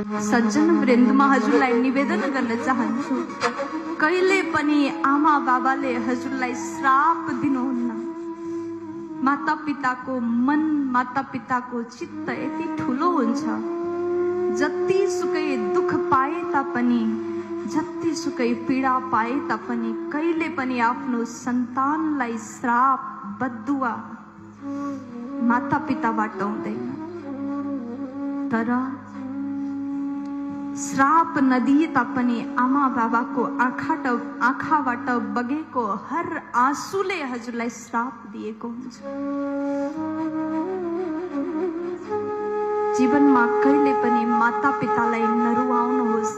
सज्जन वृन्दमा हजुरलाई निवेदन गर्न चाहन्छु, कहिले पनि आमा बाबाले हजुरलाई श्राप दिनुहुन्न। माता पिताको मन, माता पिताको चित्त यति ठुलो हुन्छ, जति सुकै दुख पाए तापनि, जति सुकै पीडा पाए तापनि कहिले पनि आफ्नो सन्तानलाई श्राप बद्दुवा माता पिताबाट हुँदैन। तर श्राप नदिए तापनि आमा बाबाको आँखाबाट बगेको हर आँसुले हजुरलाई श्राप दिएको हुन्छ। जीवनमा कहिले पनि माता पितालाई नरुवाउनुहोस्,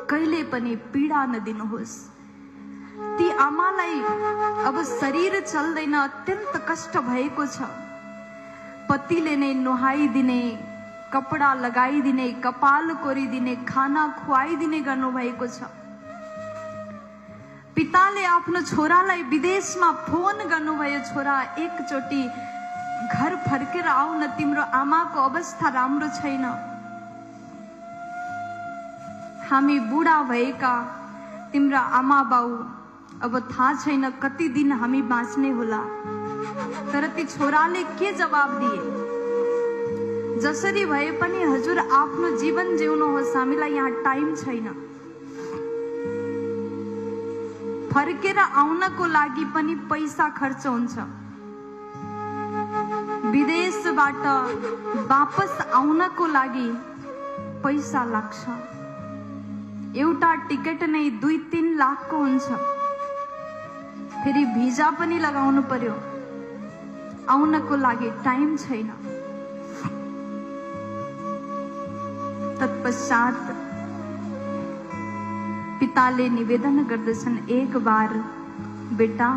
कहिले पनि पीडा नदिनुहोस्। ती आमालाई अब शरीर चल्दैन, अत्यन्त कष्ट भएको छ। पतिले नै नुहाइदिने, कपडा लगाइदिने, कपाल कोरिदिने, खाना खुवाइदिने गर्नुभएको छ। पिताले आफ्नो छोरालाई विदेशमा फोन गर्नुभयो, छोरा एकचोटि घर फर्केर आऊ न, तिम्रो आमाको अवस्था राम्रो छैन। हामी बुढा भएका, तिम्रा आमा बाउ अब थाहा छैन कति दिन हामी बाँच्ने होला। तर ती छोराले के जवाब दिए? जसरी भए पनि हजुर आफ्नो जीवन जिउनुहोस्, हामीलाई यहाँ टाइम छैन। फर्केर आउनको लागि पनि पैसा खर्च हुन्छ। विदेशबाट वापस आउनको लागि पैसा लाग्छ। एउटा टिकट नै 2-3 लाखको हुन्छ। फेरि भिजा पनि लगाउनु पर्यो। आउनको लागि टाइम छैन। तत्पश्चात पिताले निवेदन गर्दछन्, एक बार बेटा,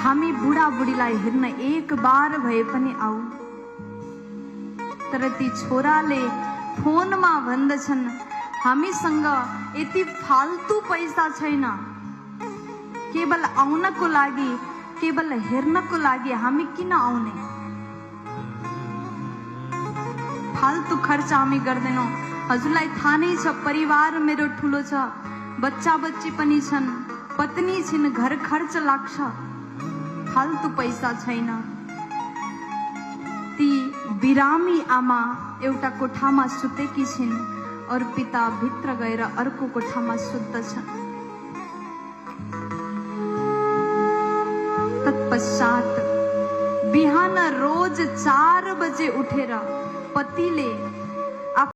हामी बुढा बुढीलाई हेर्न एक बार भए पनि आऊ। तर ती छोराले फोनमा भन्दछन्, हामीसँग यति फाल्तु पैसा छैन। केवल आउनको लागि, केवल हेर्नको लागि हामी किन आउने? फाल्तु खर्च हामी गर्दैनौं। हजुरलाई थाहा नै छ, परिवार मेरो ठुलो छ, बच्चा बच्ची पनि छन्, पत्नी छिन्, घर खर्च लाग्छ। फाल्तु पैसा छैन। ती बिरामी आमा एउटा कोठामा सुतेकी छिन् और पिता भित्र गएर अर्को कोठामा सुत्दछन्। तत्पश्चात बिहान रोज 4 बजे उठेर पतिले